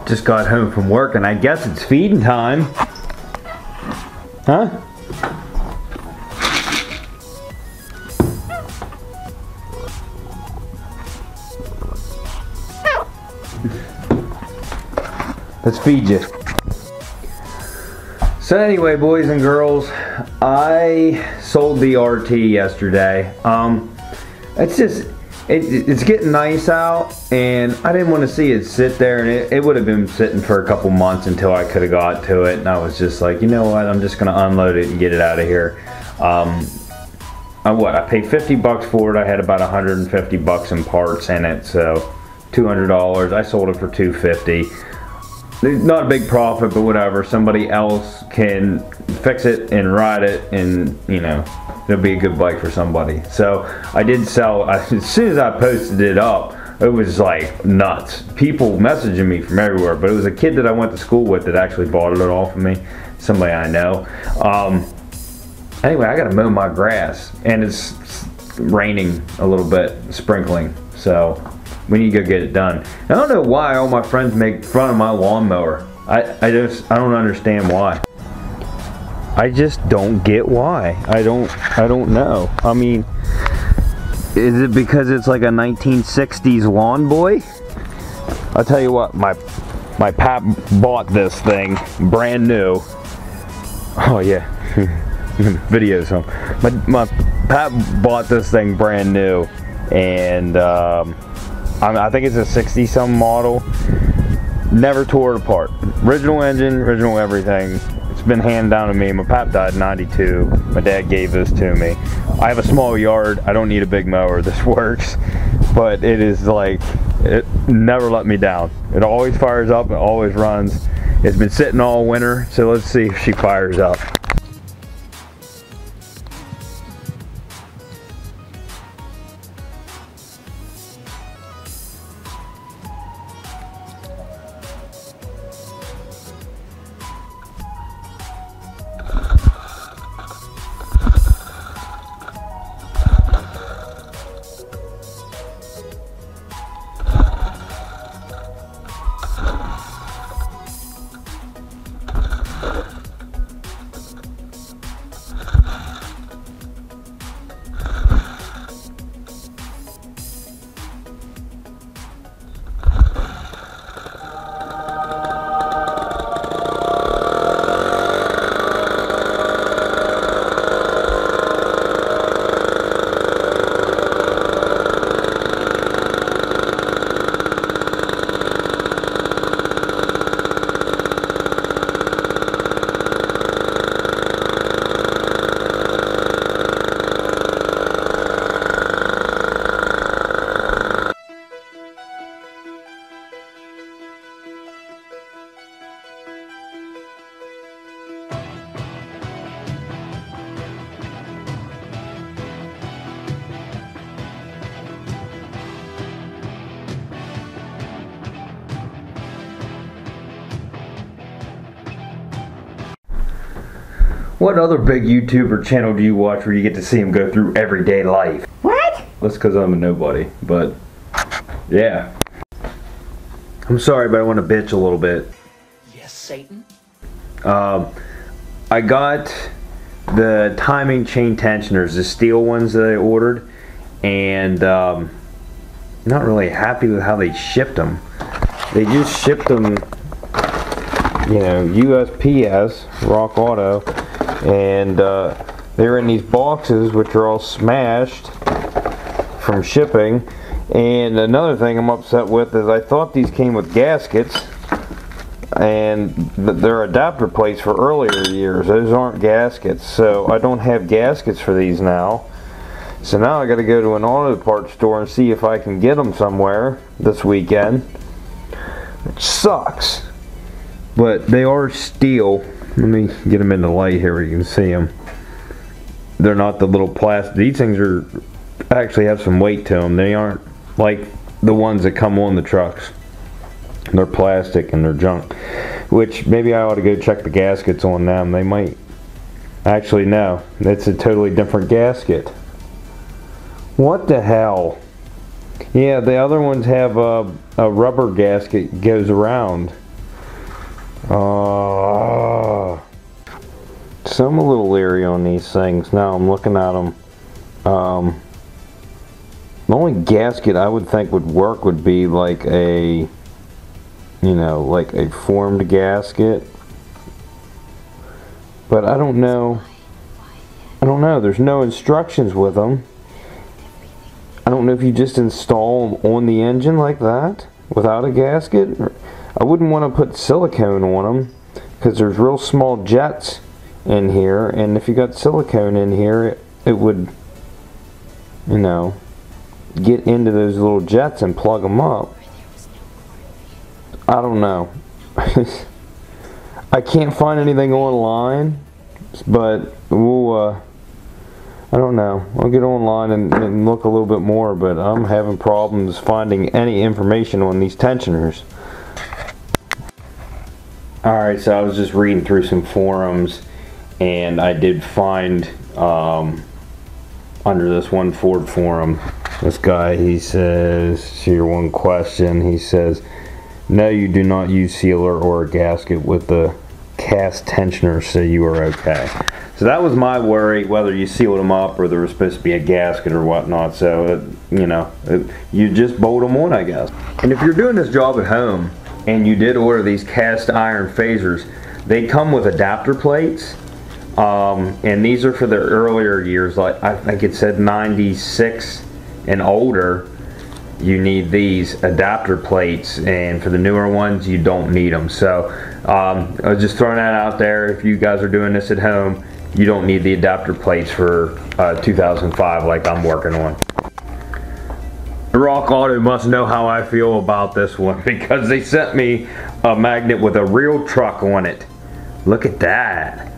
Just got home from work and I guess it's feeding time. Huh? Let's feed you. So anyway, boys and girls, I sold the RT yesterday. It's getting nice out, and I didn't want to see it sit there, and it would have been sitting for a couple months until I could have got to it, and I was just like, you know what, I'm just going to unload it and get it out of here. I paid 50 bucks for it. I had about 150 bucks in parts in it, so $200. I sold it for $250. Not a big profit, but whatever. Somebody else can fix it and ride it, and you know, it'll be a good bike for somebody. So I did sell. As soon as I posted it up, it was like nuts. People messaging me from everywhere, but it was a kid that I went to school with that actually bought it off of me. Somebody I know. Anyway, I gotta mow my grass, and it's raining a little bit, sprinkling. So we need to go get it done. I don't know why all my friends make fun of my lawnmower. I don't understand why. I just don't get why. I don't know. I mean, is it because it's like a 1960s lawn boy? I'll tell you what, my pap bought this thing brand new. Oh yeah, videos home. My pap bought this thing brand new, and I think it's a 60-some model. Never tore it apart. Original engine, original everything. It's been handed down to me. My pap died in '92. My dad gave this to me. I have a small yard. I don't need a big mower. This works. But it is like, it never let me down. It always fires up. It always runs. It's been sitting all winter. So let's see if she fires up. What other big YouTuber channel do you watch where you get to see him go through everyday life? What? That's because I'm a nobody, but yeah. I'm sorry, but I want to bitch a little bit. Yes, Satan? I got the timing chain tensioners, the steel ones that I ordered, and not really happy with how they shipped them. They just shipped them, you know, USPS, Rock Auto, and they're in these boxes which are all smashed from shipping. And another thing I'm upset with is I thought these came with gaskets, and they're adapter plates for earlier years. Those aren't gaskets, so I don't have gaskets for these now. So now I got to go to an auto parts store and see if I can get them somewhere this weekend, which sucks. But they are steel. Let me get them in the light here where you can see them. They're not the little plastic. These things are actually have some weight to them. They aren't like the ones that come on the trucks. They're plastic and they're junk. Which maybe I ought to go check the gaskets on them. They might. Actually, no. It's a totally different gasket. What the hell? Yeah, the other ones have a rubber gasket goes around. So I'm a little leery on these things. Now I'm looking at them. The only gasket I would think would work would be like a, you know, like a formed gasket. But I don't know. There's no instructions with them. I don't know if you just install them on the engine like that without a gasket. I wouldn't want to put silicone on them because there's real small jets in here, and if you got silicone in here, it would, you know, get into those little jets and plug them up. I don't know. I can't find anything online, but we'll, I don't know. I'll get online and look a little bit more, but I'm having problems finding any information on these tensioners. Alright, so I was just reading through some forums, and I did find under this one Ford forum, this guy, he says, to your one question, he says, no, you do not use sealer or a gasket with the cast tensioner, so you are okay. So that was my worry, whether you sealed them up or there was supposed to be a gasket or whatnot. So, you know, you just bolt them on, I guess. And if you're doing this job at home and you did order these cast iron phasers, they come with adapter plates. And these are for the earlier years, like I think it said 96 and older. You need these adapter plates, and for the newer ones you don't need them. So I was just throwing that out there. If you guys are doing this at home, you don't need the adapter plates for 2005 like I'm working on. Rock Auto must know how I feel about this one because they sent me a magnet with a real truck on it. Look at that.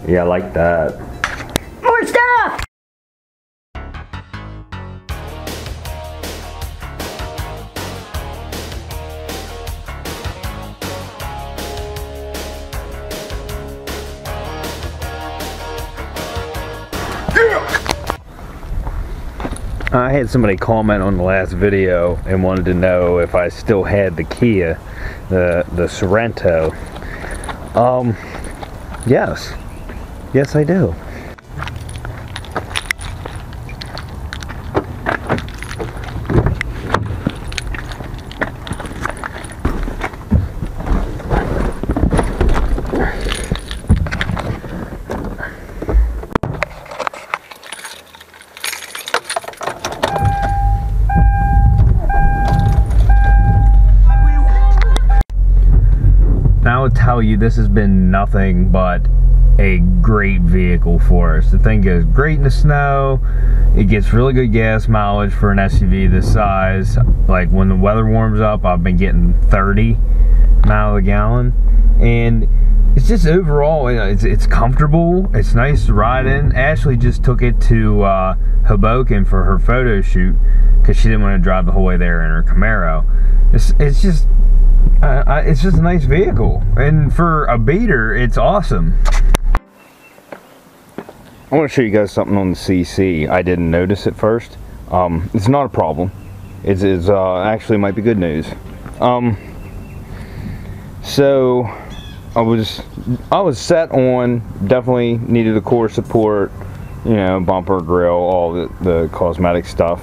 Yeah, I like that. More stuff! I had somebody comment on the last video and wanted to know if I still had the Kia, the Sorento. Yes I do. I would tell you this has been nothing but a great vehicle for us. The thing goes great in the snow. It gets really good gas mileage for an SUV this size. Like when the weather warms up, I've been getting 30 miles a gallon, and it's just overall, it's comfortable. It's nice to ride in. Ashley just took it to Hoboken for her photo shoot because she didn't want to drive the whole way there in her Camaro. It's just a nice vehicle, and for a beater, it's awesome. I want to show you guys something on the CC. I didn't notice at first. It's not a problem. It's actually might be good news. So I was set on, definitely needed a core support, you know, bumper, grill, all the cosmetic stuff.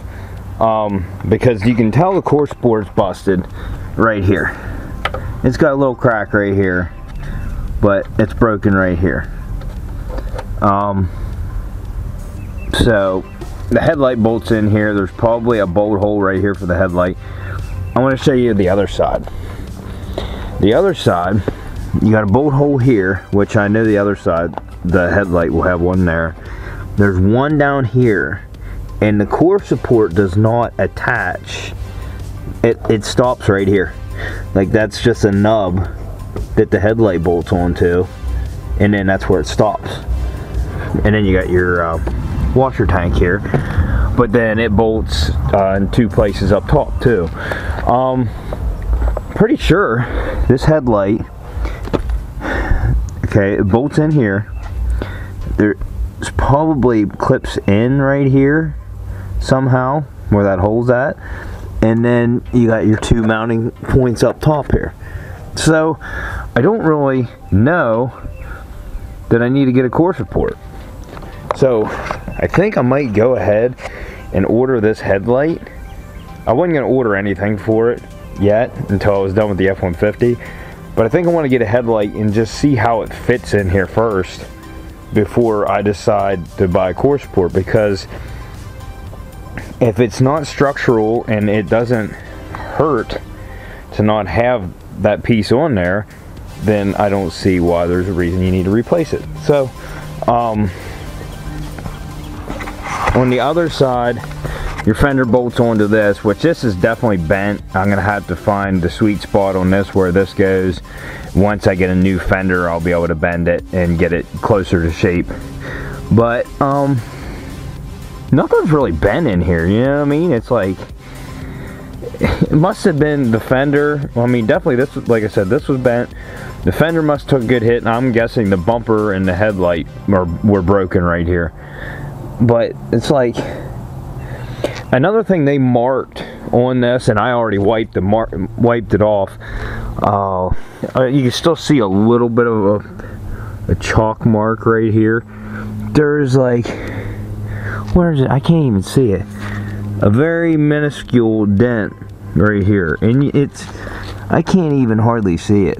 Because you can tell the core support's busted right here. It's got a little crack right here, but it's broken right here. So the headlight bolt's in here. There's probably a bolt hole right here for the headlight. I want to show you the other side. The other side, you got a bolt hole here, which I know the other side, the headlight will have one there. There's one down here, and the core support does not attach. It stops right here. Like that's just a nub that the headlight bolts onto, and then that's where it stops. And then you got your washer tank here, but then it bolts in two places up top too. Pretty sure this headlight, okay, it bolts in here. There's probably clips in right here somehow where that hole's at. and then you got your 2 mounting points up top here. So I don't really know that I need to get a course report. So I think I might go ahead and order this headlight. I wasn't going to order anything for it yet until I was done with the F-150, but I think I want to get a headlight and just see how it fits in here first before I decide to buy a course report, because if it's not structural and it doesn't hurt to not have that piece on there, then I don't see why there's a reason you need to replace it. So on the other side, your fender bolts onto this, which this is definitely bent. I'm gonna have to find the sweet spot on this where this goes. Once I get a new fender, I'll be able to bend it and get it closer to shape. But nothing's really bent in here, you know what I mean? It's like, it must have been the fender. Well, I mean, definitely this was, like I said, this was bent. The fender must have took a good hit, and I'm guessing the bumper and the headlight were broken right here. But it's like, another thing they marked on this, and I already wiped it off. You can still see a little bit of a chalk mark right here. There's like, where is it? I can't even see it. A very minuscule dent right here, and I can't even hardly see it.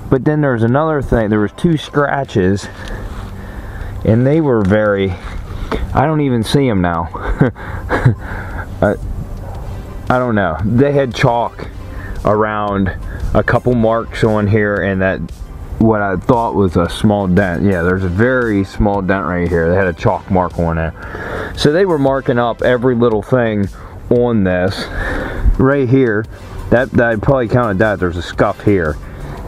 But then there's another thing. There was 2 scratches, and they were very, I don't even see them now. I don't know. They had chalk around a couple marks on here, and that what I thought was a small dent. Yeah, there's a very small dent right here. They had a chalk mark on it. So they were marking up every little thing on this. Right here, that I probably counted that. There's a scuff here.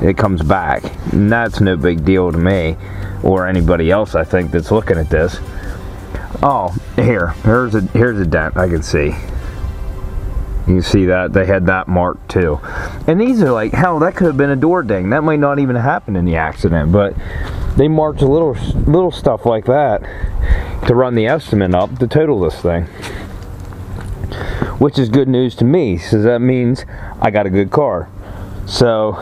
It comes back, and that's no big deal to me or anybody else, I think, that's looking at this. Oh, here's a dent I can see. You can see that they had that marked too. And these are like, hell, that could have been a door ding. That might not even happen in the accident, but they marked a little stuff like that to run the estimate up to total this thing, which is good news to me, so that means I got a good car. So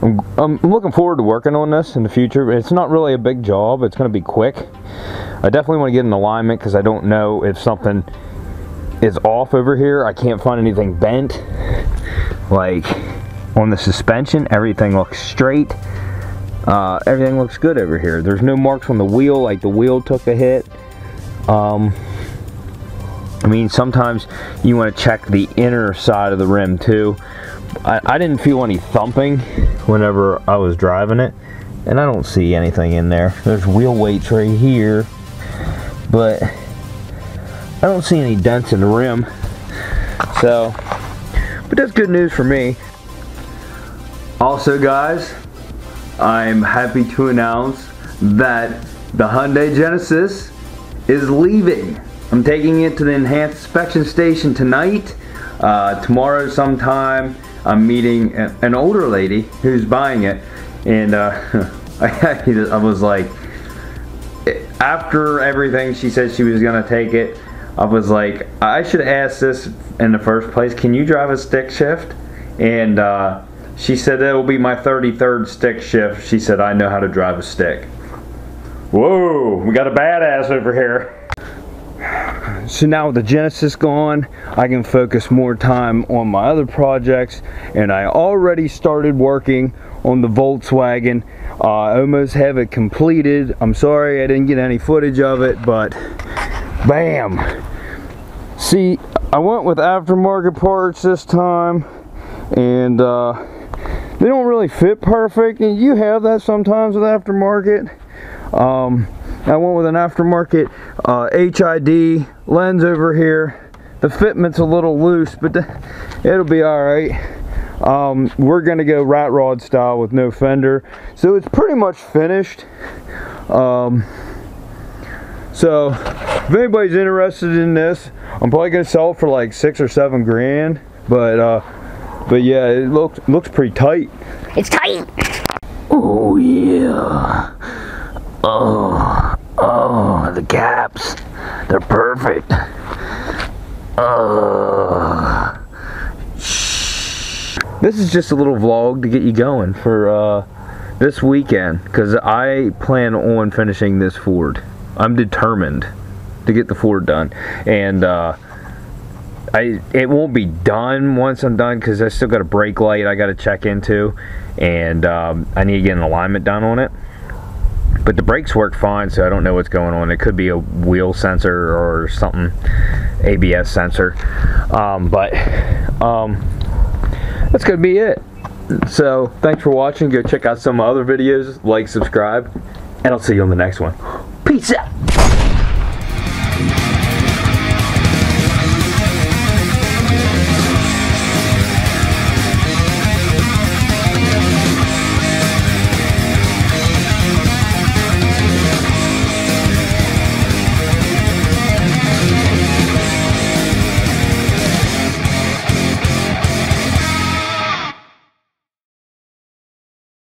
I'm looking forward to working on this in the future. It's not really a big job. It's going to be quick. I definitely want to get an alignment because I don't know if something is off over here. I can't find anything bent. Like on the suspension, everything looks straight. Everything looks good over here. There's no marks on the wheel, like the wheel took a hit. I mean, sometimes you want to check the inner side of the rim too. I didn't feel any thumping whenever I was driving it, and I don't see anything in there. There's wheel weights right here, but I don't see any dents in the rim. So, but that's good news for me. Also, guys, I'm happy to announce that the Hyundai Genesis is leaving. I'm taking it to the enhanced inspection station tonight. Tomorrow sometime I'm meeting an older lady who's buying it, and I was like, after everything she said she was gonna take it, I was like, I should ask this in the first place, can you drive a stick shift? And she said that will be my 33rd stick shift. She said, I know how to drive a stick. Whoa, we got a badass over here. So now with the Genesis gone, I can focus more time on my other projects, and I already started working on the Volkswagen. I almost have it completed. I'm sorry I didn't get any footage of it, but bam! See, I went with aftermarket parts this time, and they don't really fit perfect, and you have that sometimes with aftermarket. I went with an aftermarket HID lens over here. The fitment's a little loose, but it'll be alright. We're gonna go rat rod style with no fender, so it's pretty much finished. So if anybody's interested in this, I'm probably gonna sell it for like 6 or 7 grand, but yeah, it looks pretty tight. It's tight. Oh yeah. Oh, the caps, they're perfect. Oh. this is just a little vlog to get you going for this weekend, because I plan on finishing this Ford. I'm determined to get the Ford done, and it won't be done once I'm done, because I still got a brake light I got to check into, and I need to get an alignment done on it. But the brakes work fine, so I don't know what's going on. It could be a wheel sensor or something, ABS sensor. That's gonna be it. So thanks for watching. Go check out some other videos, like, subscribe, and I'll see you on the next one. Peace out.